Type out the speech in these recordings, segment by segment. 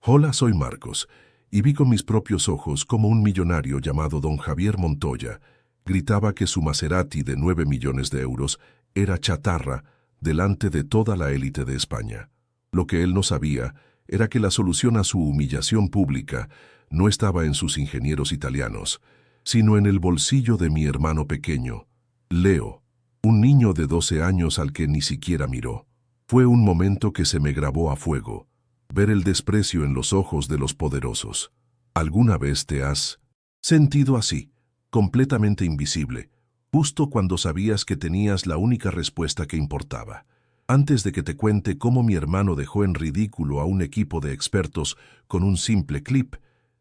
Hola, soy Marcos, y vi con mis propios ojos cómo un millonario llamado don Javier Montoya gritaba que su Maserati de 9 millones de euros era chatarra delante de toda la élite de España. Lo que él no sabía era que la solución a su humillación pública no estaba en sus ingenieros italianos, sino en el bolsillo de mi hermano pequeño, Leo, un niño de 12 años al que ni siquiera miró. Fue un momento que se me grabó a fuego, ver el desprecio en los ojos de los poderosos. ¿Alguna vez te has sentido así, completamente invisible, justo cuando sabías que tenías la única respuesta que importaba? Antes de que te cuente cómo mi hermano dejó en ridículo a un equipo de expertos con un simple clip,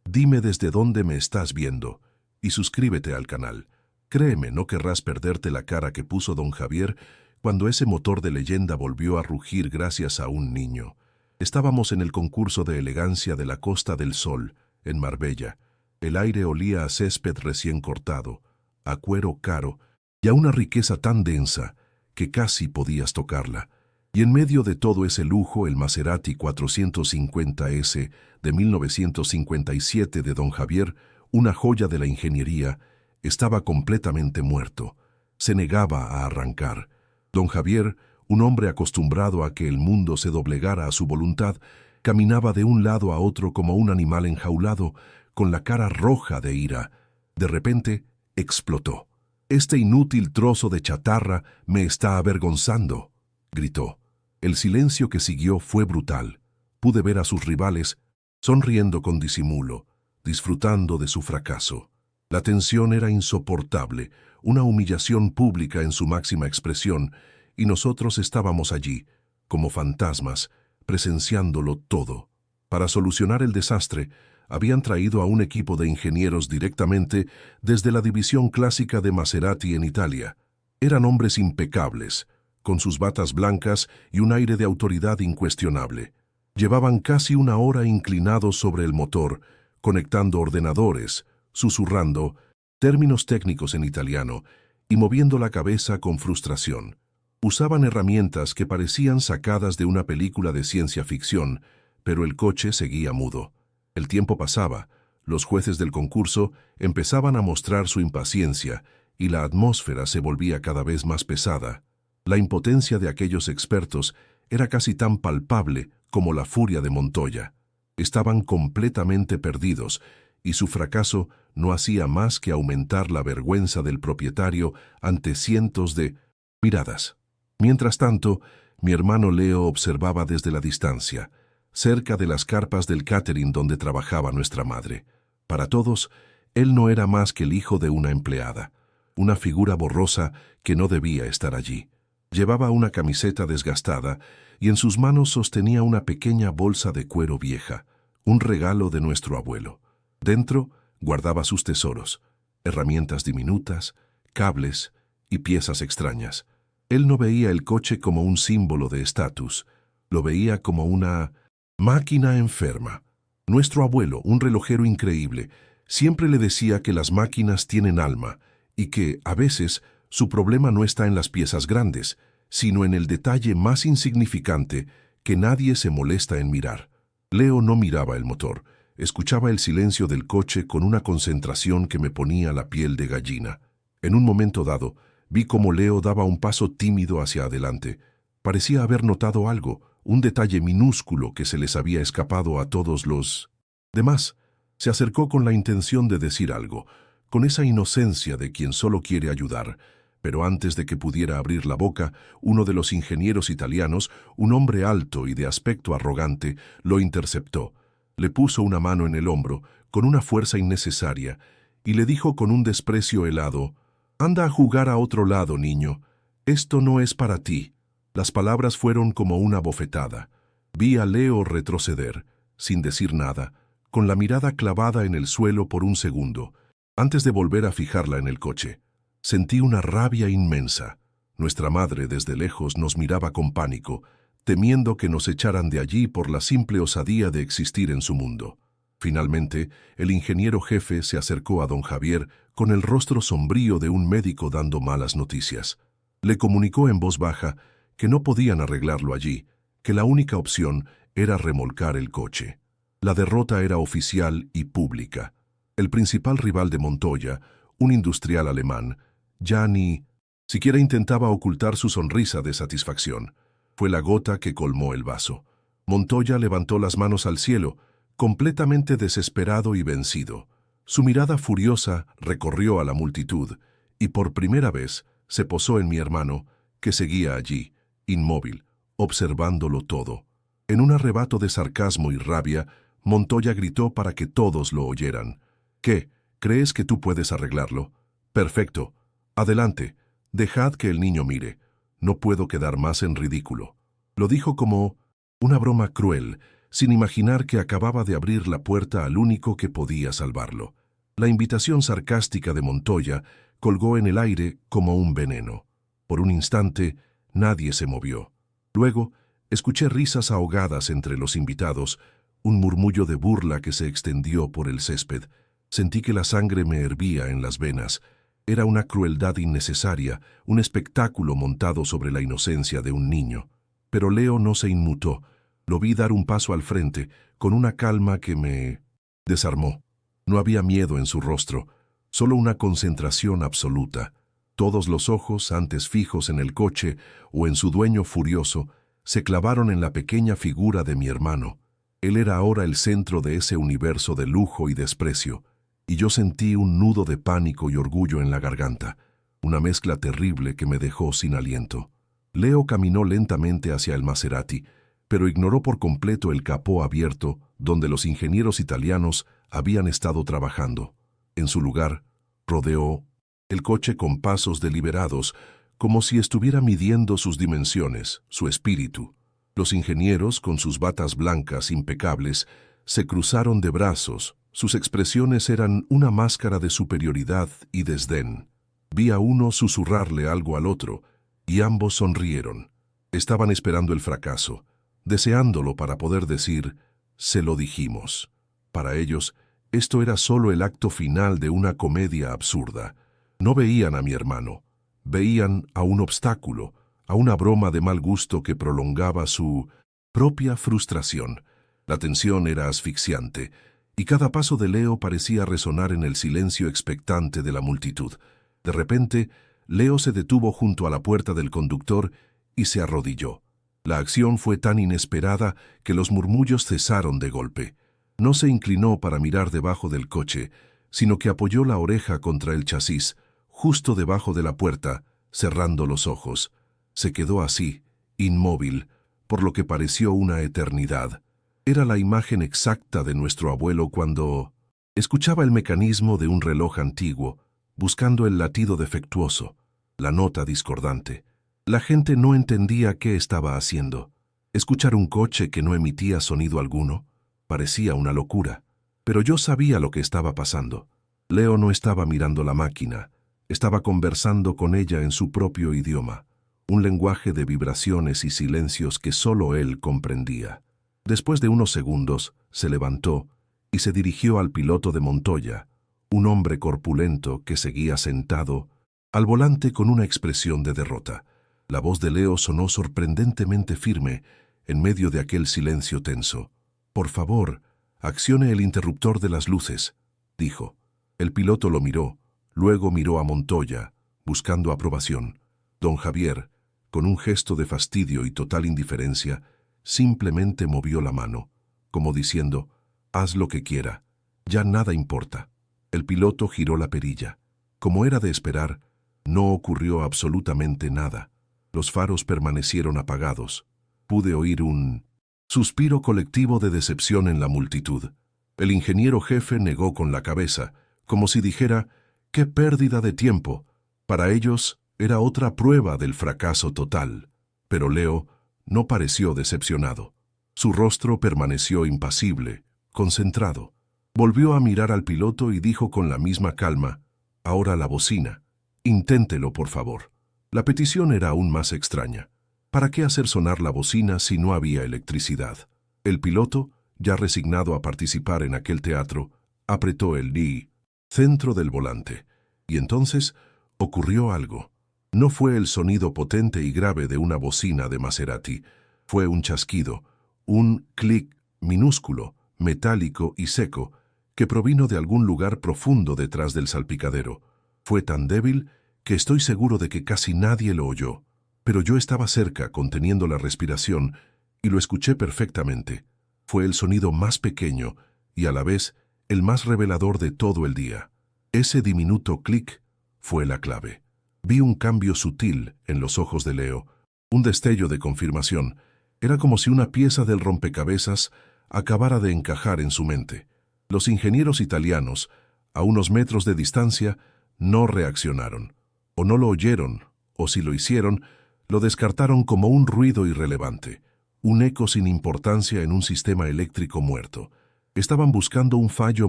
dime desde dónde me estás viendo y suscríbete al canal. Créeme, no querrás perderte la cara que puso don Javier cuando ese motor de leyenda volvió a rugir gracias a un niño. Estábamos en el concurso de elegancia de la Costa del Sol, en Marbella. El aire olía a césped recién cortado, a cuero caro y a una riqueza tan densa que casi podías tocarla. Y en medio de todo ese lujo, el Maserati 450S de 1957 de don Javier, una joya de la ingeniería, estaba completamente muerto. Se negaba a arrancar. Don Javier, un hombre acostumbrado a que el mundo se doblegara a su voluntad, caminaba de un lado a otro como un animal enjaulado, con la cara roja de ira. De repente, explotó. «Este inútil trozo de chatarra me está avergonzando», gritó. El silencio que siguió fue brutal. Pude ver a sus rivales sonriendo con disimulo, disfrutando de su fracaso. La tensión era insoportable, una humillación pública en su máxima expresión, y nosotros estábamos allí, como fantasmas, presenciándolo todo. Para solucionar el desastre, habían traído a un equipo de ingenieros directamente desde la división clásica de Maserati en Italia. Eran hombres impecables, con sus batas blancas y un aire de autoridad incuestionable. Llevaban casi una hora inclinados sobre el motor, conectando ordenadores, susurrando términos técnicos en italiano y moviendo la cabeza con frustración. Usaban herramientas que parecían sacadas de una película de ciencia ficción, pero el coche seguía mudo. El tiempo pasaba, los jueces del concurso empezaban a mostrar su impaciencia y la atmósfera se volvía cada vez más pesada. La impotencia de aquellos expertos era casi tan palpable como la furia de Montoya. Estaban completamente perdidos y su fracaso no hacía más que aumentar la vergüenza del propietario ante cientos de miradas. Mientras tanto, mi hermano Leo observaba desde la distancia, cerca de las carpas del catering donde trabajaba nuestra madre. Para todos, él no era más que el hijo de una empleada, una figura borrosa que no debía estar allí. Llevaba una camiseta desgastada y en sus manos sostenía una pequeña bolsa de cuero vieja, un regalo de nuestro abuelo. Dentro guardaba sus tesoros, herramientas diminutas, cables y piezas extrañas. Él no veía el coche como un símbolo de estatus, lo veía como una máquina enferma. Nuestro abuelo, un relojero increíble, siempre le decía que las máquinas tienen alma y que, a veces, su problema no está en las piezas grandes, sino en el detalle más insignificante que nadie se molesta en mirar. Leo no miraba el motor, escuchaba el silencio del coche con una concentración que me ponía la piel de gallina. En un momento dado, vi cómo Leo daba un paso tímido hacia adelante. Parecía haber notado algo, un detalle minúsculo que se les había escapado a todos los demás. Se acercó con la intención de decir algo, con esa inocencia de quien solo quiere ayudar. Pero antes de que pudiera abrir la boca, uno de los ingenieros italianos, un hombre alto y de aspecto arrogante, lo interceptó. Le puso una mano en el hombro, con una fuerza innecesaria, y le dijo con un desprecio helado: «Anda a jugar a otro lado, niño. Esto no es para ti». Las palabras fueron como una bofetada. Vi a Leo retroceder, sin decir nada, con la mirada clavada en el suelo por un segundo, antes de volver a fijarla en el coche. Sentí una rabia inmensa. Nuestra madre desde lejos nos miraba con pánico, temiendo que nos echaran de allí por la simple osadía de existir en su mundo. Finalmente, el ingeniero jefe se acercó a don Javier con el rostro sombrío de un médico dando malas noticias. Le comunicó en voz baja que no podían arreglarlo allí, que la única opción era remolcar el coche. La derrota era oficial y pública. El principal rival de Montoya, un industrial alemán, ya ni siquiera intentaba ocultar su sonrisa de satisfacción. Fue la gota que colmó el vaso. Montoya levantó las manos al cielo, completamente desesperado y vencido. Su mirada furiosa recorrió a la multitud y por primera vez se posó en mi hermano, que seguía allí, inmóvil, observándolo todo. En un arrebato de sarcasmo y rabia, Montoya gritó para que todos lo oyeran. ¿Qué? ¿Crees que tú puedes arreglarlo? Perfecto. Adelante. Dejad que el niño mire. No puedo quedar más en ridículo. Lo dijo como una broma cruel, sin imaginar que acababa de abrir la puerta al único que podía salvarlo. La invitación sarcástica de Montoya colgó en el aire como un veneno. Por un instante, nadie se movió. Luego, escuché risas ahogadas entre los invitados, un murmullo de burla que se extendió por el césped. Sentí que la sangre me hervía en las venas. Era una crueldad innecesaria, un espectáculo montado sobre la inocencia de un niño. Pero Leo no se inmutó. Lo vi dar un paso al frente, con una calma que me desarmó. No había miedo en su rostro, solo una concentración absoluta. Todos los ojos, antes fijos en el coche o en su dueño furioso, se clavaron en la pequeña figura de mi hermano. Él era ahora el centro de ese universo de lujo y desprecio, y yo sentí un nudo de pánico y orgullo en la garganta, una mezcla terrible que me dejó sin aliento. Leo caminó lentamente hacia el Maserati, pero ignoró por completo el capó abierto donde los ingenieros italianos habían estado trabajando. En su lugar, rodeó el coche con pasos deliberados, como si estuviera midiendo sus dimensiones, su espíritu. Los ingenieros, con sus batas blancas impecables, se cruzaron de brazos. Sus expresiones eran una máscara de superioridad y desdén. Vi a uno susurrarle algo al otro, y ambos sonrieron. Estaban esperando el fracaso, deseándolo para poder decir, «Se lo dijimos». Para ellos, esto era solo el acto final de una comedia absurda. No veían a mi hermano, veían a un obstáculo, a una broma de mal gusto que prolongaba su propia frustración. La tensión era asfixiante, y cada paso de Leo parecía resonar en el silencio expectante de la multitud. De repente, Leo se detuvo junto a la puerta del conductor y se arrodilló. La acción fue tan inesperada que los murmullos cesaron de golpe. No se inclinó para mirar debajo del coche, sino que apoyó la oreja contra el chasis, justo debajo de la puerta, cerrando los ojos. Se quedó así, inmóvil, por lo que pareció una eternidad. Era la imagen exacta de nuestro abuelo cuando escuchaba el mecanismo de un reloj antiguo, buscando el latido defectuoso, la nota discordante. La gente no entendía qué estaba haciendo. Escuchar un coche que no emitía sonido alguno parecía una locura, pero yo sabía lo que estaba pasando. Leo no estaba mirando la máquina, estaba conversando con ella en su propio idioma, un lenguaje de vibraciones y silencios que solo él comprendía. Después de unos segundos, se levantó y se dirigió al piloto de Montoya, un hombre corpulento que seguía sentado al volante con una expresión de derrota. La voz de Leo sonó sorprendentemente firme en medio de aquel silencio tenso. «Por favor, accione el interruptor de las luces», dijo. El piloto lo miró, luego miró a Montoya, buscando aprobación. Don Javier, con un gesto de fastidio y total indiferencia, simplemente movió la mano, como diciendo, «Haz lo que quiera, ya nada importa». El piloto giró la perilla. Como era de esperar, no ocurrió absolutamente nada. Los faros permanecieron apagados. Pude oír un suspiro colectivo de decepción en la multitud. El ingeniero jefe negó con la cabeza, como si dijera, «¡Qué pérdida de tiempo!». Para ellos era otra prueba del fracaso total. Pero Leo no pareció decepcionado. Su rostro permaneció impasible, concentrado. Volvió a mirar al piloto y dijo con la misma calma, «Ahora la bocina. Inténtelo, por favor». La petición era aún más extraña. ¿Para qué hacer sonar la bocina si no había electricidad? El piloto, ya resignado a participar en aquel teatro, apretó el ni centro del volante. Y entonces ocurrió algo. No fue el sonido potente y grave de una bocina de Maserati. Fue un chasquido, un clic minúsculo, metálico y seco, que provino de algún lugar profundo detrás del salpicadero. Fue tan débil que estoy seguro de que casi nadie lo oyó. Pero yo estaba cerca, conteniendo la respiración, y lo escuché perfectamente. Fue el sonido más pequeño y a la vez el más revelador de todo el día. Ese diminuto clic fue la clave. Vi un cambio sutil en los ojos de Leo, un destello de confirmación. Era como si una pieza del rompecabezas acabara de encajar en su mente. Los ingenieros italianos, a unos metros de distancia, no reaccionaron. O no lo oyeron, o si lo hicieron, lo descartaron como un ruido irrelevante, un eco sin importancia en un sistema eléctrico muerto. Estaban buscando un fallo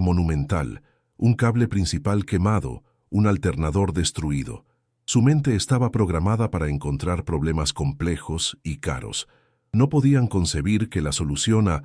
monumental, un cable principal quemado, un alternador destruido. Su mente estaba programada para encontrar problemas complejos y caros. No podían concebir que la solución a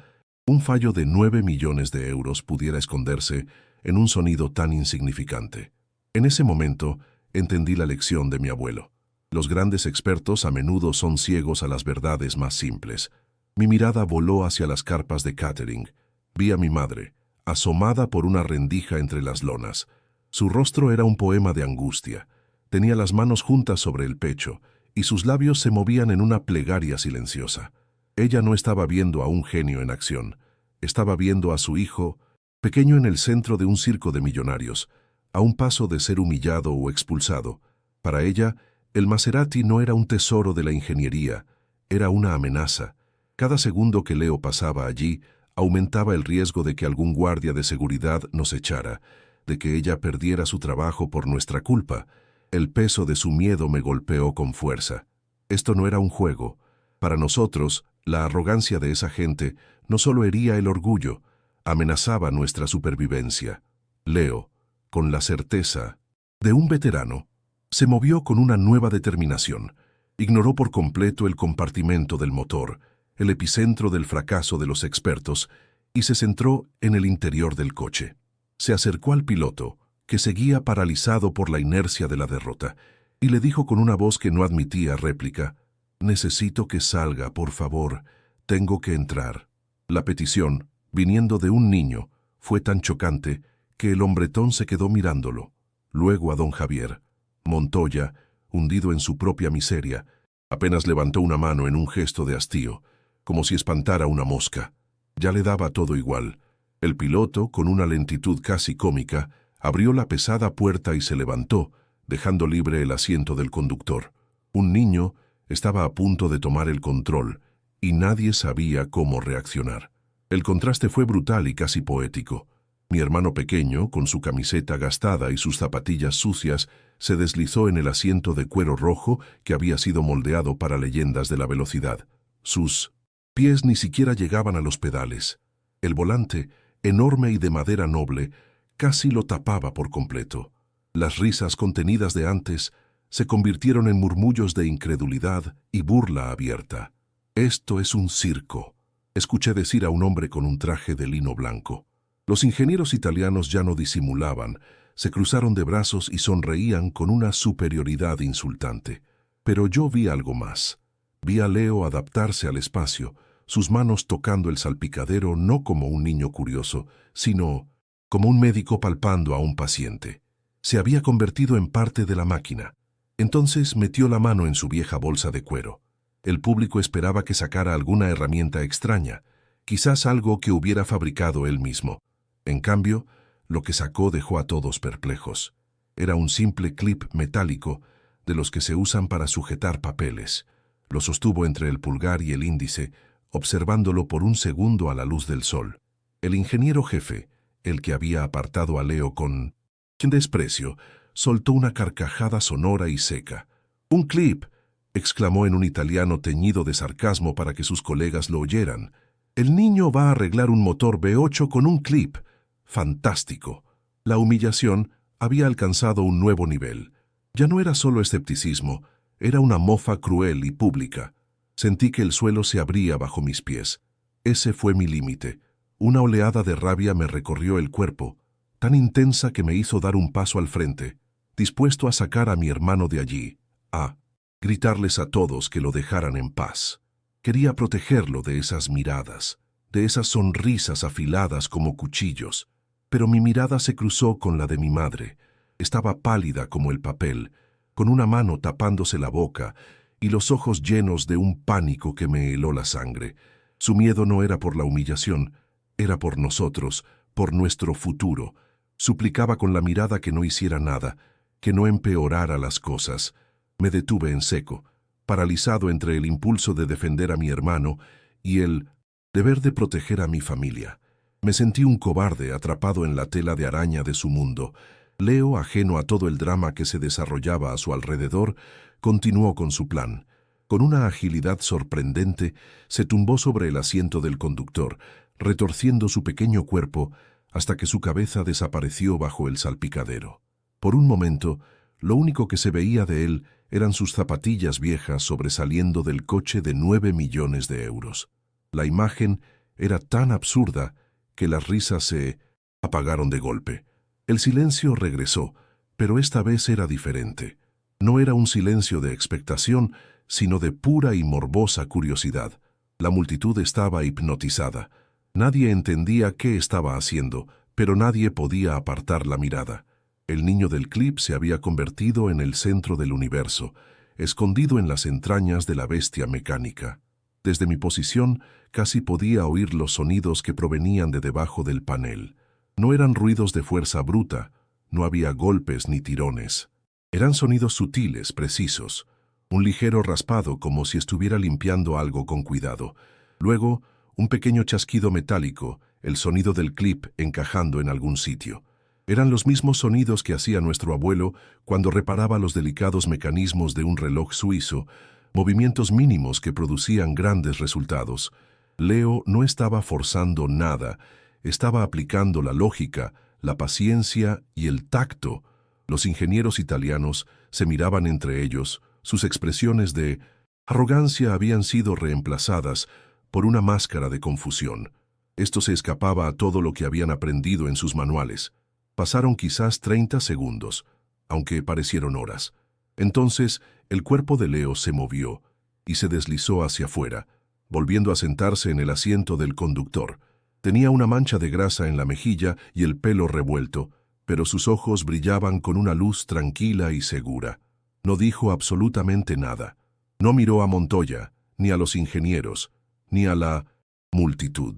un fallo de 9 millones de euros pudiera esconderse en un sonido tan insignificante. En ese momento, entendí la lección de mi abuelo. Los grandes expertos a menudo son ciegos a las verdades más simples. Mi mirada voló hacia las carpas de catering. Vi a mi madre, asomada por una rendija entre las lonas. Su rostro era un poema de angustia. Tenía las manos juntas sobre el pecho, y sus labios se movían en una plegaria silenciosa. Ella no estaba viendo a un genio en acción. Estaba viendo a su hijo, pequeño en el centro de un circo de millonarios, a un paso de ser humillado o expulsado. Para ella, el Maserati no era un tesoro de la ingeniería, era una amenaza. Cada segundo que Leo pasaba allí, aumentaba el riesgo de que algún guardia de seguridad nos echara, de que ella perdiera su trabajo por nuestra culpa. El peso de su miedo me golpeó con fuerza. Esto no era un juego. Para nosotros, la arrogancia de esa gente no solo hería el orgullo, amenazaba nuestra supervivencia. Leo, con la certeza de un veterano, se movió con una nueva determinación. Ignoró por completo el compartimento del motor, el epicentro del fracaso de los expertos, y se centró en el interior del coche. Se acercó al piloto, que seguía paralizado por la inercia de la derrota, y le dijo con una voz que no admitía réplica: «Necesito que salga, por favor. Tengo que entrar». La petición, viniendo de un niño, fue tan chocante que el hombretón se quedó mirándolo. Luego a don Javier. Montoya, hundido en su propia miseria, apenas levantó una mano en un gesto de hastío, como si espantara una mosca. Ya le daba todo igual. El piloto, con una lentitud casi cómica, abrió la pesada puerta y se levantó, dejando libre el asiento del conductor. Un niño estaba a punto de tomar el control, y nadie sabía cómo reaccionar. El contraste fue brutal y casi poético. Mi hermano pequeño, con su camiseta gastada y sus zapatillas sucias, se deslizó en el asiento de cuero rojo que había sido moldeado para leyendas de la velocidad. Sus pies ni siquiera llegaban a los pedales. El volante, enorme y de madera noble, casi lo tapaba por completo. Las risas contenidas de antes se convirtieron en murmullos de incredulidad y burla abierta. «Esto es un circo», escuché decir a un hombre con un traje de lino blanco. Los ingenieros italianos ya no disimulaban, se cruzaron de brazos y sonreían con una superioridad insultante. Pero yo vi algo más. Vi a Leo adaptarse al espacio, sus manos tocando el salpicadero no como un niño curioso, sino como un médico palpando a un paciente. Se había convertido en parte de la máquina. Entonces metió la mano en su vieja bolsa de cuero. El público esperaba que sacara alguna herramienta extraña, quizás algo que hubiera fabricado él mismo. En cambio, lo que sacó dejó a todos perplejos. Era un simple clip metálico de los que se usan para sujetar papeles. Lo sostuvo entre el pulgar y el índice, observándolo por un segundo a la luz del sol. El ingeniero jefe, el que había apartado a Leo con desprecio, soltó una carcajada sonora y seca. «¡Un clip!», exclamó en un italiano teñido de sarcasmo para que sus colegas lo oyeran. «El niño va a arreglar un motor V8 con un clip. ¡Fantástico!». La humillación había alcanzado un nuevo nivel. Ya no era solo escepticismo, era una mofa cruel y pública. Sentí que el suelo se abría bajo mis pies. Ese fue mi límite. Una oleada de rabia me recorrió el cuerpo, tan intensa que me hizo dar un paso al frente, dispuesto a sacar a mi hermano de allí, a gritarles a todos que lo dejaran en paz. Quería protegerlo de esas miradas, de esas sonrisas afiladas como cuchillos. Pero mi mirada se cruzó con la de mi madre. Estaba pálida como el papel, con una mano tapándose la boca y los ojos llenos de un pánico que me heló la sangre. Su miedo no era por la humillación, era por nosotros, por nuestro futuro. Suplicaba con la mirada que no hiciera nada, que no empeorara las cosas. Me detuve en seco, paralizado entre el impulso de defender a mi hermano y el deber de proteger a mi familia. Me sentí un cobarde atrapado en la tela de araña de su mundo. Leo, ajeno a todo el drama que se desarrollaba a su alrededor, continuó con su plan. Con una agilidad sorprendente, se tumbó sobre el asiento del conductor, retorciendo su pequeño cuerpo hasta que su cabeza desapareció bajo el salpicadero. Por un momento, lo único que se veía de él eran sus zapatillas viejas sobresaliendo del coche de 9 millones de euros. La imagen era tan absurda que las risas se apagaron de golpe. El silencio regresó, pero esta vez era diferente. No era un silencio de expectación, sino de pura y morbosa curiosidad. La multitud estaba hipnotizada. Nadie entendía qué estaba haciendo, pero nadie podía apartar la mirada. El niño del clip se había convertido en el centro del universo, escondido en las entrañas de la bestia mecánica. Desde mi posición, casi podía oír los sonidos que provenían de debajo del panel. No eran ruidos de fuerza bruta, no había golpes ni tirones. Eran sonidos sutiles, precisos, un ligero raspado como si estuviera limpiando algo con cuidado. Luego, un pequeño chasquido metálico, el sonido del clip encajando en algún sitio. Eran los mismos sonidos que hacía nuestro abuelo cuando reparaba los delicados mecanismos de un reloj suizo, movimientos mínimos que producían grandes resultados. Leo no estaba forzando nada, estaba aplicando la lógica, la paciencia y el tacto. Los ingenieros italianos se miraban entre ellos, sus expresiones de arrogancia habían sido reemplazadas por una máscara de confusión. Esto se escapaba a todo lo que habían aprendido en sus manuales. Pasaron quizás 30 segundos, aunque parecieron horas. Entonces, el cuerpo de Leo se movió y se deslizó hacia afuera, volviendo a sentarse en el asiento del conductor. Tenía una mancha de grasa en la mejilla y el pelo revuelto, pero sus ojos brillaban con una luz tranquila y segura. No dijo absolutamente nada. No miró a Montoya, ni a los ingenieros, ni a la multitud.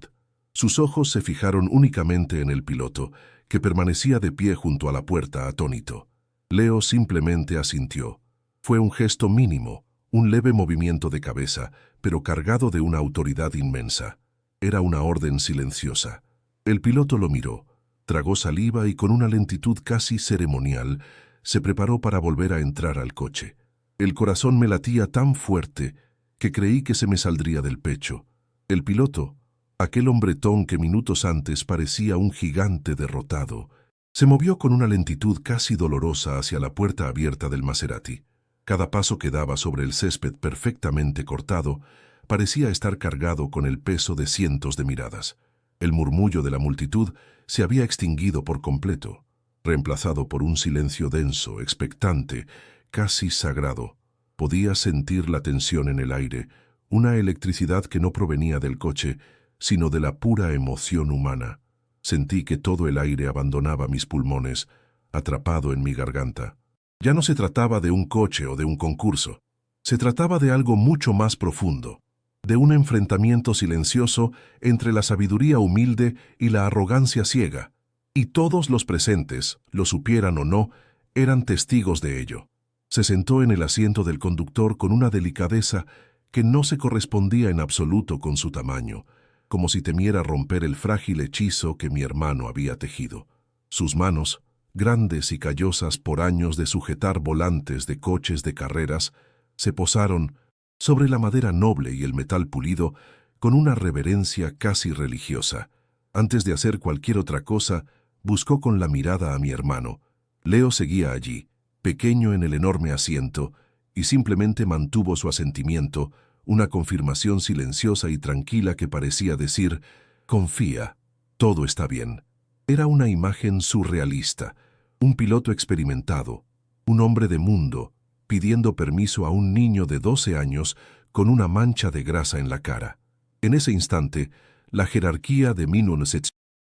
Sus ojos se fijaron únicamente en el piloto, que permanecía de pie junto a la puerta atónito. Leo simplemente asintió. Fue un gesto mínimo, un leve movimiento de cabeza, pero cargado de una autoridad inmensa. Era una orden silenciosa. El piloto lo miró, tragó saliva y con una lentitud casi ceremonial, se preparó para volver a entrar al coche. El corazón me latía tan fuerte que creí que se me saldría del pecho. El piloto, aquel hombretón que minutos antes parecía un gigante derrotado, se movió con una lentitud casi dolorosa hacia la puerta abierta del Maserati. Cada paso que daba sobre el césped perfectamente cortado parecía estar cargado con el peso de cientos de miradas. El murmullo de la multitud se había extinguido por completo, reemplazado por un silencio denso, expectante, casi sagrado. Podía sentir la tensión en el aire, una electricidad que no provenía del coche, sino de la pura emoción humana. Sentí que todo el aire abandonaba mis pulmones, atrapado en mi garganta. Ya no se trataba de un coche o de un concurso. Se trataba de algo mucho más profundo, de un enfrentamiento silencioso entre la sabiduría humilde y la arrogancia ciega. Y todos los presentes, lo supieran o no, eran testigos de ello. Se sentó en el asiento del conductor con una delicadeza que no se correspondía en absoluto con su tamaño, como si temiera romper el frágil hechizo que mi hermano había tejido. Sus manos, grandes y callosas por años de sujetar volantes de coches de carreras, se posaron sobre la madera noble y el metal pulido con una reverencia casi religiosa. Antes de hacer cualquier otra cosa, buscó con la mirada a mi hermano. Leo seguía allí, pequeño en el enorme asiento, y simplemente mantuvo su asentimiento, una confirmación silenciosa y tranquila que parecía decir, confía, todo está bien. Era una imagen surrealista, un piloto experimentado, un hombre de mundo, pidiendo permiso a un niño de 12 años con una mancha de grasa en la cara. En ese instante, La jerarquía de Minunset.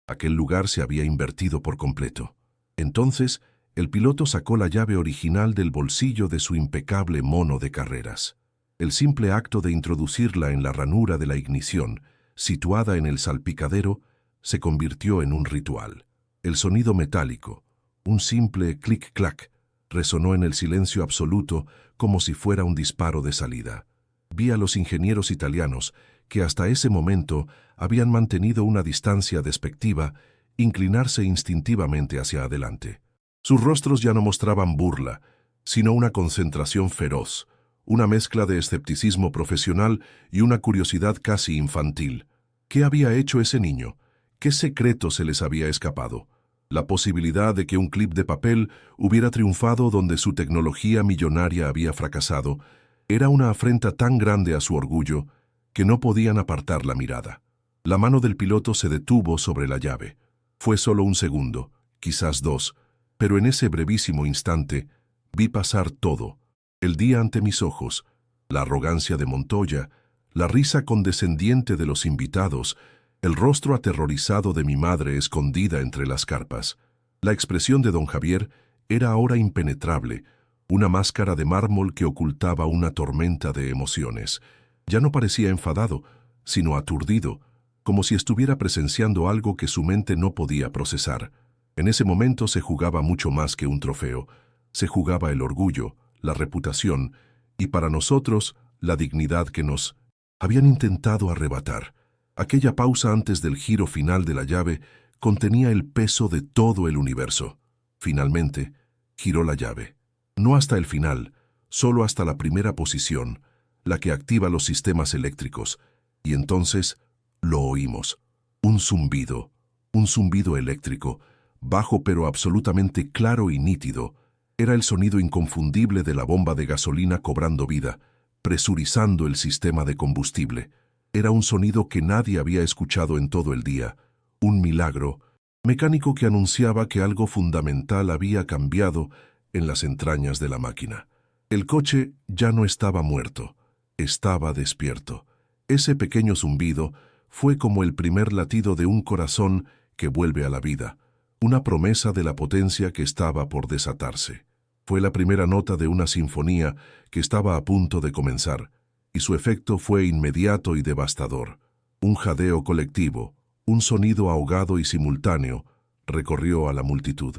Aquel lugar se había invertido por completo. Entonces, el piloto sacó la llave original del bolsillo de su impecable mono de carreras. El simple acto de introducirla en la ranura de la ignición, situada en el salpicadero, se convirtió en un ritual. El sonido metálico, un simple clic-clac, resonó en el silencio absoluto como si fuera un disparo de salida. Vi a los ingenieros italianos, que hasta ese momento habían mantenido una distancia despectiva, inclinarse instintivamente hacia adelante. Sus rostros ya no mostraban burla, sino una concentración feroz, una mezcla de escepticismo profesional y una curiosidad casi infantil. ¿Qué había hecho ese niño? ¿Qué secreto se les había escapado? La posibilidad de que un clip de papel hubiera triunfado donde su tecnología millonaria había fracasado era una afrenta tan grande a su orgullo que no podían apartar la mirada. La mano del piloto se detuvo sobre la llave. Fue solo un segundo, quizás dos, pero en ese brevísimo instante vi pasar todo. El día ante mis ojos, la arrogancia de Montoya, la risa condescendiente de los invitados, el rostro aterrorizado de mi madre escondida entre las carpas. La expresión de don Javier era ahora impenetrable, una máscara de mármol que ocultaba una tormenta de emociones. Ya no parecía enfadado, sino aturdido, como si estuviera presenciando algo que su mente no podía procesar. En ese momento se jugaba mucho más que un trofeo. Se jugaba el orgullo, la reputación y, para nosotros, la dignidad que nos habían intentado arrebatar. Aquella pausa antes del giro final de la llave contenía el peso de todo el universo. Finalmente, giró la llave. No hasta el final, solo hasta la primera posición, la que activa los sistemas eléctricos, y entonces lo oímos. Un zumbido eléctrico, bajo pero absolutamente claro y nítido. Era el sonido inconfundible de la bomba de gasolina cobrando vida, presurizando el sistema de combustible. Era un sonido que nadie había escuchado en todo el día, un milagro mecánico que anunciaba que algo fundamental había cambiado en las entrañas de la máquina. El coche ya no estaba muerto, estaba despierto. Ese pequeño zumbido fue como el primer latido de un corazón que vuelve a la vida, una promesa de la potencia que estaba por desatarse. Fue la primera nota de una sinfonía que estaba a punto de comenzar, y su efecto fue inmediato y devastador. Un jadeo colectivo, un sonido ahogado y simultáneo, recorrió a la multitud.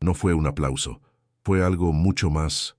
No fue un aplauso, fue algo mucho más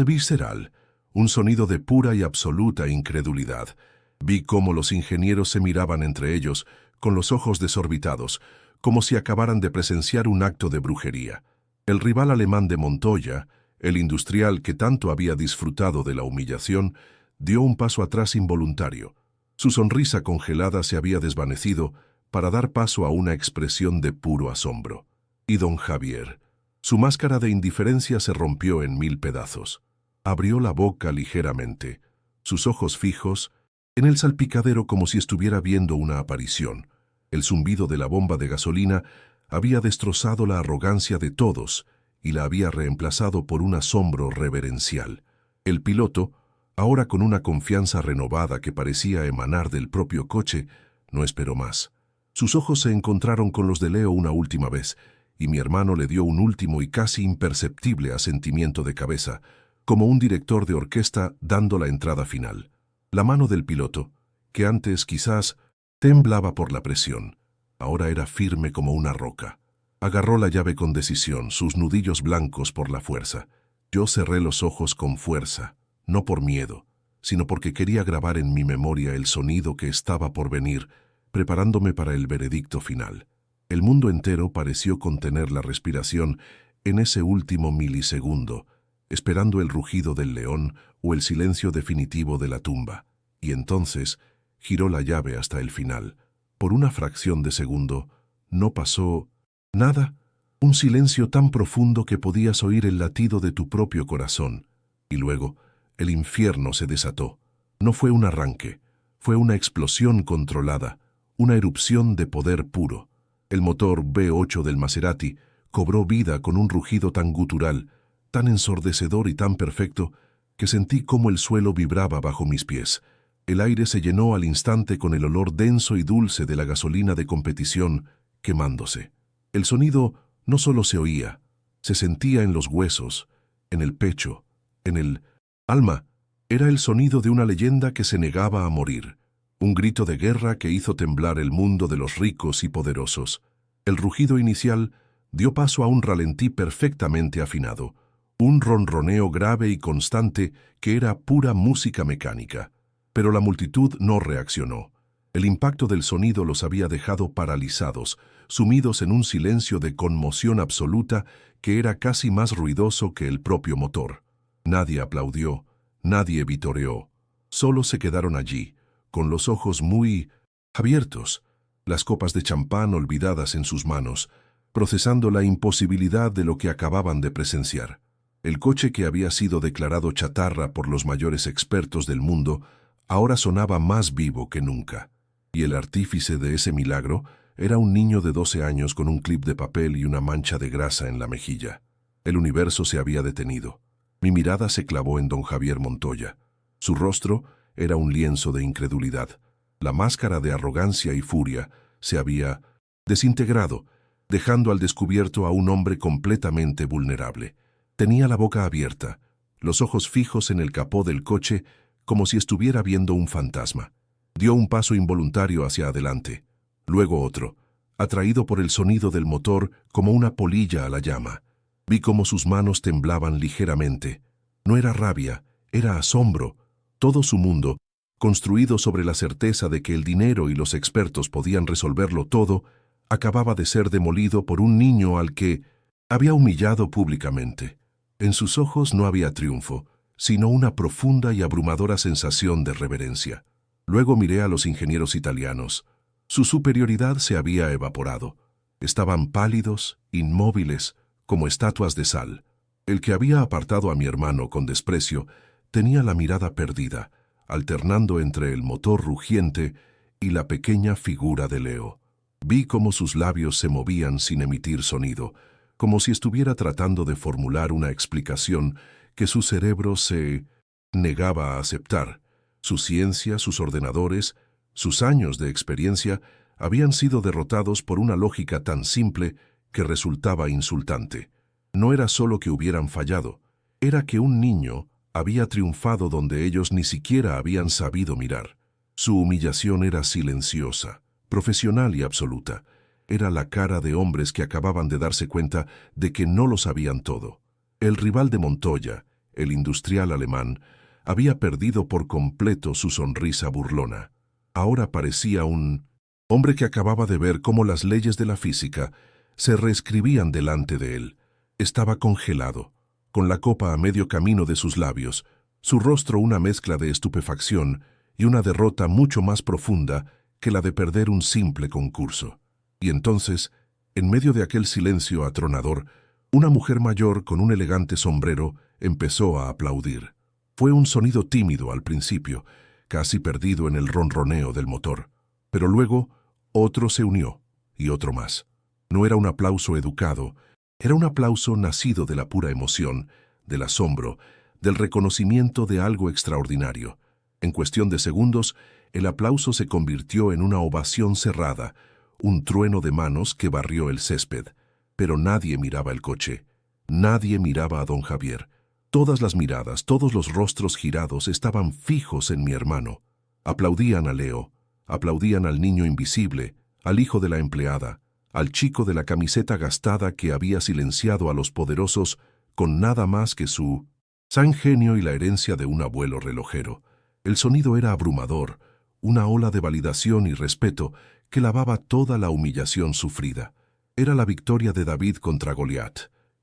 visceral, un sonido de pura y absoluta incredulidad. Vi cómo los ingenieros se miraban entre ellos, con los ojos desorbitados, como si acabaran de presenciar un acto de brujería. El rival alemán de Montoya, el industrial que tanto había disfrutado de la humillación, dio un paso atrás involuntario. Su sonrisa congelada se había desvanecido para dar paso a una expresión de puro asombro. Y don Javier, su máscara de indiferencia se rompió en 1000 pedazos. Abrió la boca ligeramente, sus ojos fijos en el salpicadero como si estuviera viendo una aparición. El zumbido de la bomba de gasolina había destrozado la arrogancia de todos y la había reemplazado por un asombro reverencial. El piloto, ahora con una confianza renovada que parecía emanar del propio coche, no esperó más. Sus ojos se encontraron con los de Leo una última vez, y mi hermano le dio un último y casi imperceptible asentimiento de cabeza, como un director de orquesta dando la entrada final. La mano del piloto, que antes quizás temblaba por la presión, ahora era firme como una roca. Agarró la llave con decisión, sus nudillos blancos por la fuerza. Yo cerré los ojos con fuerza, no por miedo, sino porque quería grabar en mi memoria el sonido que estaba por venir, preparándome para el veredicto final. El mundo entero pareció contener la respiración en ese último milisegundo, esperando el rugido del león o el silencio definitivo de la tumba. Y entonces giró la llave hasta el final. Por una fracción de segundo no pasó nada, un silencio tan profundo que podías oír el latido de tu propio corazón. Y luego el infierno se desató. No fue un arranque, fue una explosión controlada, una erupción de poder puro. El motor V8 del Maserati cobró vida con un rugido tan gutural, tan ensordecedor y tan perfecto, que sentí cómo el suelo vibraba bajo mis pies. El aire se llenó al instante con el olor denso y dulce de la gasolina de competición quemándose. El sonido no solo se oía, se sentía en los huesos, en el pecho, en el alma. Era el sonido de una leyenda que se negaba a morir, un grito de guerra que hizo temblar el mundo de los ricos y poderosos. El rugido inicial dio paso a un ralentí perfectamente afinado, un ronroneo grave y constante que era pura música mecánica. Pero la multitud no reaccionó. El impacto del sonido los había dejado paralizados, sumidos en un silencio de conmoción absoluta que era casi más ruidoso que el propio motor. Nadie aplaudió, nadie vitoreó. Solo se quedaron allí, con los ojos muy abiertos, las copas de champán olvidadas en sus manos, procesando la imposibilidad de lo que acababan de presenciar. El coche que había sido declarado chatarra por los mayores expertos del mundo ahora sonaba más vivo que nunca. Y el artífice de ese milagro era un niño de 12 años con un clip de papel y una mancha de grasa en la mejilla. El universo se había detenido. Mi mirada se clavó en don Javier Montoya. Su rostro era un lienzo de incredulidad. La máscara de arrogancia y furia se había desintegrado, dejando al descubierto a un hombre completamente vulnerable. Tenía la boca abierta, los ojos fijos en el capó del coche como si estuviera viendo un fantasma. Dio un paso involuntario hacia adelante, luego otro, atraído por el sonido del motor como una polilla a la llama. Vi cómo sus manos temblaban ligeramente. No era rabia, era asombro. Todo su mundo, construido sobre la certeza de que el dinero y los expertos podían resolverlo todo, acababa de ser demolido por un niño al que había humillado públicamente. En sus ojos no había triunfo, sino una profunda y abrumadora sensación de reverencia. Luego miré a los ingenieros italianos. Su superioridad se había evaporado. Estaban pálidos, inmóviles, como estatuas de sal. El que había apartado a mi hermano con desprecio tenía la mirada perdida, alternando entre el motor rugiente y la pequeña figura de Leo. Vi cómo sus labios se movían sin emitir sonido, como si estuviera tratando de formular una explicación que su cerebro se negaba a aceptar. Su ciencia, sus ordenadores, sus años de experiencia habían sido derrotados por una lógica tan simple que resultaba insultante. No era solo que hubieran fallado, era que un niño había triunfado donde ellos ni siquiera habían sabido mirar. Su humillación era silenciosa, profesional y absoluta. Era la cara de hombres que acababan de darse cuenta de que no lo sabían todo. El rival de Montoya, el industrial alemán, había perdido por completo su sonrisa burlona. Ahora parecía un hombre que acababa de ver cómo las leyes de la física se reescribían delante de él. Estaba congelado, con la copa a medio camino de sus labios, su rostro una mezcla de estupefacción y una derrota mucho más profunda que la de perder un simple concurso. Y entonces, en medio de aquel silencio atronador, una mujer mayor con un elegante sombrero empezó a aplaudir. Fue un sonido tímido al principio, casi perdido en el ronroneo del motor. Pero luego, otro se unió, y otro más. No era un aplauso educado, era un aplauso nacido de la pura emoción, del asombro, del reconocimiento de algo extraordinario. En cuestión de segundos, el aplauso se convirtió en una ovación cerrada, un trueno de manos que barrió el césped. Pero nadie miraba el coche, nadie miraba a don Javier. Todas las miradas, todos los rostros girados estaban fijos en mi hermano. Aplaudían a Leo, aplaudían al niño invisible, al hijo de la empleada, al chico de la camiseta gastada que había silenciado a los poderosos con nada más que su san genio y la herencia de un abuelo relojero. El sonido era abrumador, una ola de validación y respeto que lavaba toda la humillación sufrida. Era la victoria de David contra Goliat,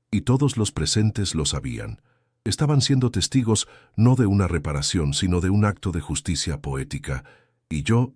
y todos los presentes lo sabían. Estaban siendo testigos no de una reparación, sino de un acto de justicia poética. Y yo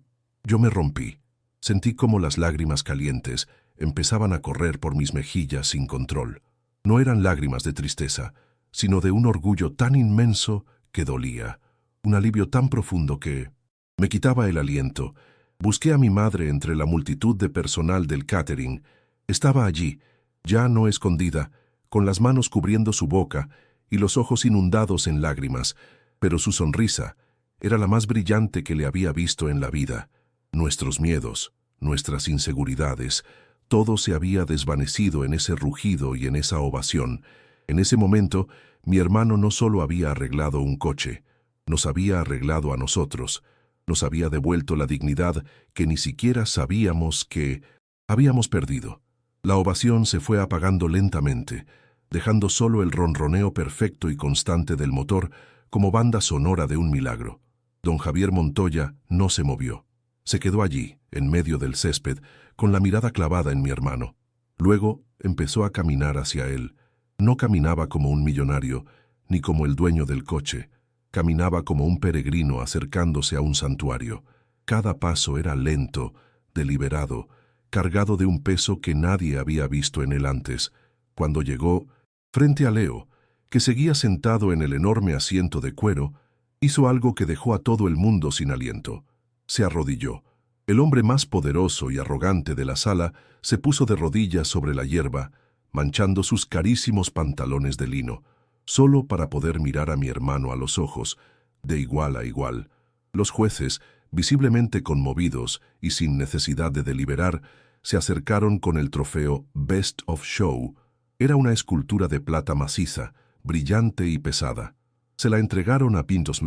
me rompí. Sentí como las lágrimas calientes empezaban a correr por mis mejillas sin control. No eran lágrimas de tristeza, sino de un orgullo tan inmenso que dolía, un alivio tan profundo que me quitaba el aliento. Busqué a mi madre entre la multitud de personal del catering. Estaba allí, ya no escondida, con las manos cubriendo su boca y los ojos inundados en lágrimas, pero su sonrisa, Era la más brillante que le había visto en la vida. Nuestros miedos, nuestras inseguridades, todo se había desvanecido en ese rugido y en esa ovación. En ese momento, mi hermano no solo había arreglado un coche, nos había arreglado a nosotros, nos había devuelto la dignidad que ni siquiera sabíamos que habíamos perdido. La ovación se fue apagando lentamente, dejando solo el ronroneo perfecto y constante del motor como banda sonora de un milagro. Don Javier Montoya no se movió. Se quedó allí, en medio del césped, con la mirada clavada en mi hermano. Luego empezó a caminar hacia él. No caminaba como un millonario, ni como el dueño del coche. Caminaba como un peregrino acercándose a un santuario. Cada paso era lento, deliberado, cargado de un peso que nadie había visto en él antes. Cuando llegó, frente a Leo, que seguía sentado en el enorme asiento de cuero, hizo algo que dejó a todo el mundo sin aliento. Se arrodilló. El hombre más poderoso y arrogante de la sala se puso de rodillas sobre la hierba, manchando sus carísimos pantalones de lino, solo para poder mirar a mi hermano a los ojos, de igual a igual. Los jueces, visiblemente conmovidos y sin necesidad de deliberar, se acercaron con el trofeo Best of Show. Era una escultura de plata maciza, brillante y pesada. Se la entregaron a Pintos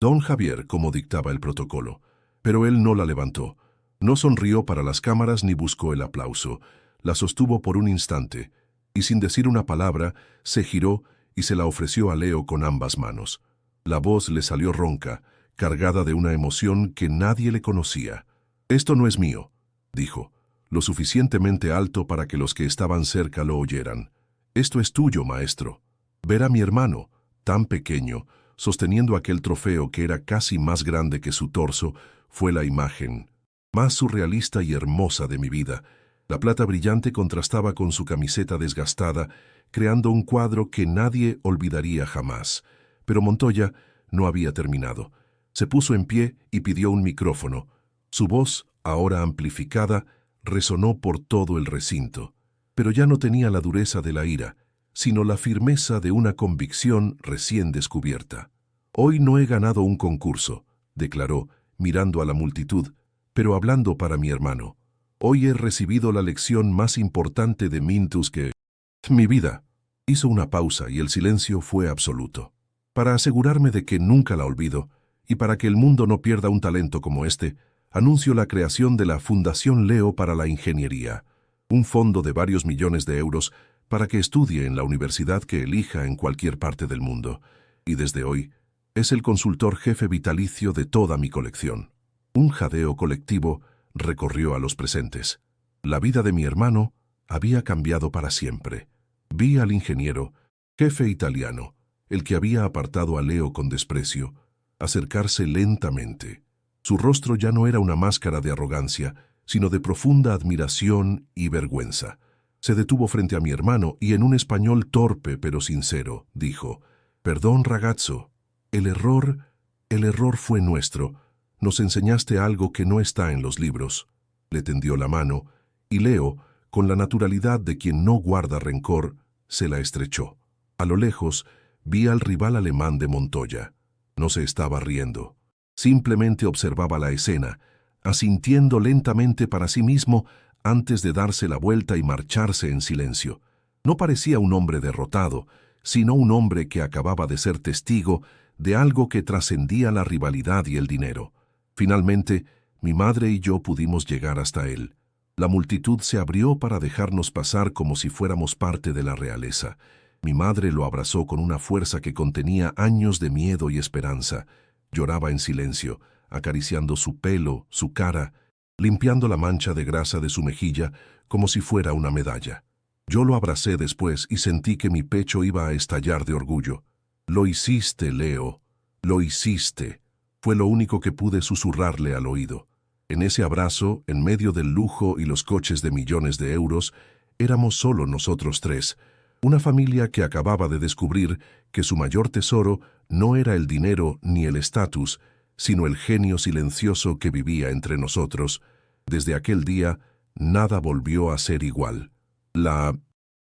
Don Javier, como dictaba el protocolo, pero él no la levantó. No sonrió para las cámaras ni buscó el aplauso. La sostuvo por un instante, y sin decir una palabra, se giró y se la ofreció a Leo con ambas manos. La voz le salió ronca, cargada de una emoción que nadie le conocía. «Esto no es mío», dijo, lo suficientemente alto para que los que estaban cerca lo oyeran. «Esto es tuyo, maestro». Ver a mi hermano, tan pequeño, sosteniendo aquel trofeo que era casi más grande que su torso, fue la imagen más surrealista y hermosa de mi vida. La plata brillante contrastaba con su camiseta desgastada, creando un cuadro que nadie olvidaría jamás. Pero Montoya no había terminado. Se puso en pie y pidió un micrófono. Su voz, ahora amplificada, resonó por todo el recinto. Pero ya no tenía la dureza de la ira, sino la firmeza de una convicción recién descubierta. «Hoy no he ganado un concurso», declaró, mirando a la multitud, pero hablando para mi hermano. «Hoy he recibido la lección más importante de Mintus que mi vida». Hizo una pausa y el silencio fue absoluto. «Para asegurarme de que nunca la olvido, y para que el mundo no pierda un talento como este, anuncio la creación de la Fundación Leo para la Ingeniería, un fondo de varios millones de euros para que estudie en la universidad que elija en cualquier parte del mundo, y desde hoy es el consultor jefe vitalicio de toda mi colección». Un jadeo colectivo recorrió a los presentes. La vida de mi hermano había cambiado para siempre. Vi al ingeniero, jefe italiano, el que había apartado a Leo con desprecio, acercarse lentamente. Su rostro ya no era una máscara de arrogancia, sino de profunda admiración y vergüenza. Se detuvo frente a mi hermano y en un español torpe pero sincero, dijo: «Perdón, ragazzo, el error fue nuestro. Nos enseñaste algo que no está en los libros». Le tendió la mano y Leo, con la naturalidad de quien no guarda rencor, se la estrechó. A lo lejos vi al rival alemán de Montoya. No se estaba riendo. Simplemente observaba la escena, asintiendo lentamente para sí mismo antes de darse la vuelta y marcharse en silencio. No parecía un hombre derrotado, sino un hombre que acababa de ser testigo de algo que trascendía la rivalidad y el dinero. Finalmente, mi madre y yo pudimos llegar hasta él. La multitud se abrió para dejarnos pasar como si fuéramos parte de la realeza. Mi madre lo abrazó con una fuerza que contenía años de miedo y esperanza. Lloraba en silencio, acariciando su pelo, su cara, limpiando la mancha de grasa de su mejilla como si fuera una medalla. Yo lo abracé después y sentí que mi pecho iba a estallar de orgullo. «Lo hiciste, Leo, lo hiciste», fue lo único que pude susurrarle al oído. En ese abrazo, en medio del lujo y los coches de millones de euros, éramos solo nosotros tres, una familia que acababa de descubrir que su mayor tesoro no era el dinero ni el estatus, sino el genio silencioso que vivía entre nosotros. Desde aquel día, nada volvió a ser igual. La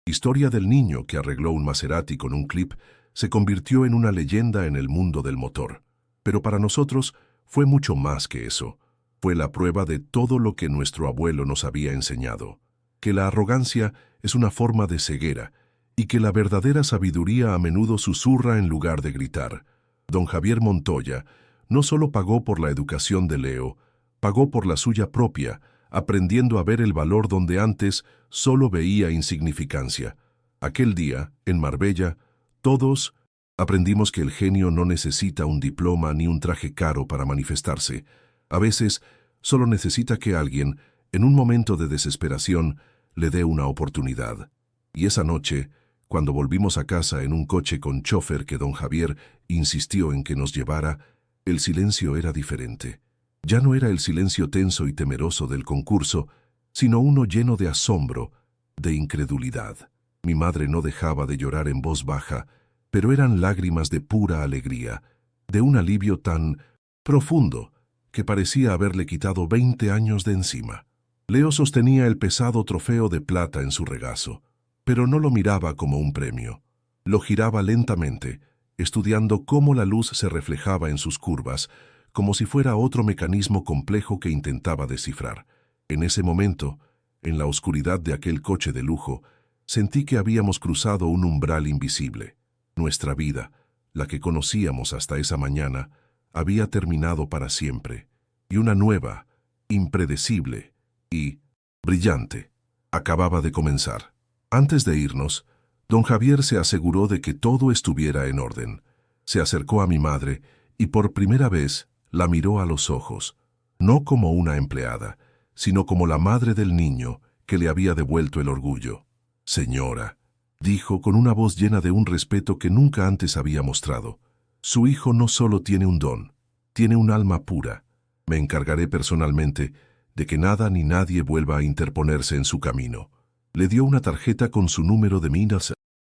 historia del niño que arregló un Maserati con un clip se convirtió en una leyenda en el mundo del motor. Pero para nosotros fue mucho más que eso. Fue la prueba de todo lo que nuestro abuelo nos había enseñado, que la arrogancia es una forma de ceguera y que la verdadera sabiduría a menudo susurra en lugar de gritar. Don Javier Montoya no solo pagó por la educación de Leo, pagó por la suya propia, aprendiendo a ver el valor donde antes solo veía insignificancia. Aquel día, en Marbella, todos aprendimos que el genio no necesita un diploma ni un traje caro para manifestarse. A veces, solo necesita que alguien, en un momento de desesperación, le dé una oportunidad. Y esa noche, cuando volvimos a casa en un coche con chofer que don Javier insistió en que nos llevara, el silencio era diferente. Ya no era el silencio tenso y temeroso del concurso, sino uno lleno de asombro, de incredulidad. Mi madre no dejaba de llorar en voz baja, pero eran lágrimas de pura alegría, de un alivio tan profundo que parecía haberle quitado 20 años de encima. Leo sostenía el pesado trofeo de plata en su regazo, pero no lo miraba como un premio. Lo giraba lentamente, estudiando cómo la luz se reflejaba en sus curvas, como si fuera otro mecanismo complejo que intentaba descifrar. En ese momento, en la oscuridad de aquel coche de lujo, sentí que habíamos cruzado un umbral invisible. Nuestra vida, la que conocíamos hasta esa mañana, había terminado para siempre, y una nueva, impredecible y brillante, acababa de comenzar. Antes de irnos, don Javier se aseguró de que todo estuviera en orden. Se acercó a mi madre y por primera vez la miró a los ojos, no como una empleada, sino como la madre del niño que le había devuelto el orgullo. «Señora», dijo con una voz llena de un respeto que nunca antes había mostrado, «su hijo no solo tiene un don, tiene un alma pura. Me encargaré personalmente de que nada ni nadie vuelva a interponerse en su camino». Le dio una tarjeta con su número de minas,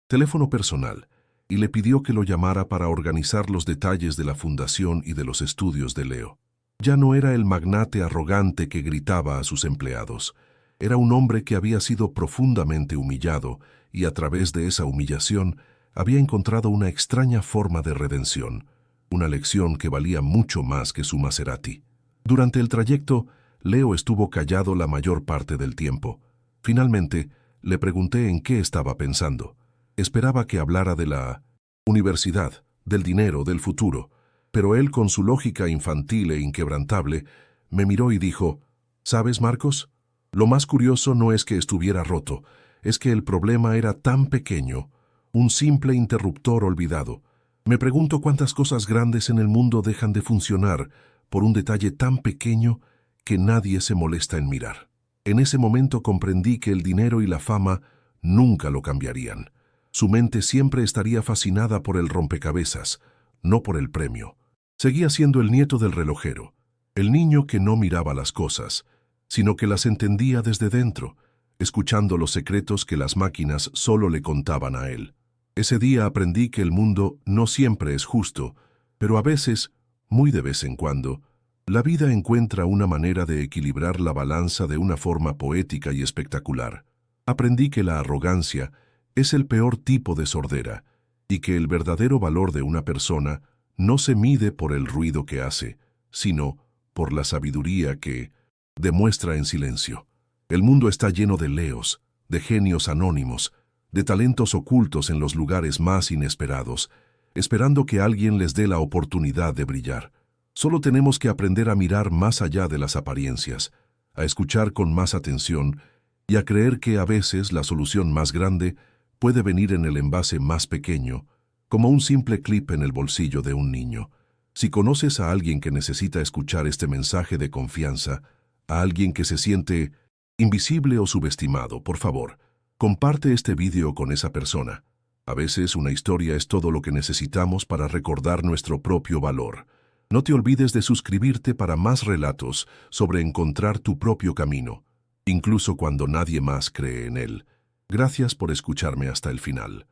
teléfono personal, y le pidió que lo llamara para organizar los detalles de la fundación y de los estudios de Leo. Ya no era el magnate arrogante que gritaba a sus empleados. Era un hombre que había sido profundamente humillado y a través de esa humillación había encontrado una extraña forma de redención, una lección que valía mucho más que su Maserati. Durante el trayecto, Leo estuvo callado la mayor parte del tiempo. Finalmente, le pregunté en qué estaba pensando. Esperaba que hablara de la universidad, del dinero, del futuro, pero él, con su lógica infantil e inquebrantable, me miró y dijo, «¿Sabes, Marcos? Lo más curioso no es que estuviera roto, es que el problema era tan pequeño, un simple interruptor olvidado. Me pregunto cuántas cosas grandes en el mundo dejan de funcionar por un detalle tan pequeño que nadie se molesta en mirar». En ese momento comprendí que el dinero y la fama nunca lo cambiarían. Su mente siempre estaría fascinada por el rompecabezas, no por el premio. Seguía siendo el nieto del relojero, el niño que no miraba las cosas, sino que las entendía desde dentro, escuchando los secretos que las máquinas solo le contaban a él. Ese día aprendí que el mundo no siempre es justo, pero a veces, muy de vez en cuando, la vida encuentra una manera de equilibrar la balanza de una forma poética y espectacular. Aprendí que la arrogancia es el peor tipo de sordera y que el verdadero valor de una persona no se mide por el ruido que hace, sino por la sabiduría que demuestra en silencio. El mundo está lleno de Leos, de genios anónimos, de talentos ocultos en los lugares más inesperados, esperando que alguien les dé la oportunidad de brillar. Solo tenemos que aprender a mirar más allá de las apariencias, a escuchar con más atención y a creer que a veces la solución más grande puede venir en el envase más pequeño, como un simple clip en el bolsillo de un niño. Si conoces a alguien que necesita escuchar este mensaje de confianza, a alguien que se siente invisible o subestimado, por favor, comparte este vídeo con esa persona. A veces una historia es todo lo que necesitamos para recordar nuestro propio valor. No te olvides de suscribirte para más relatos sobre encontrar tu propio camino, incluso cuando nadie más cree en él. Gracias por escucharme hasta el final.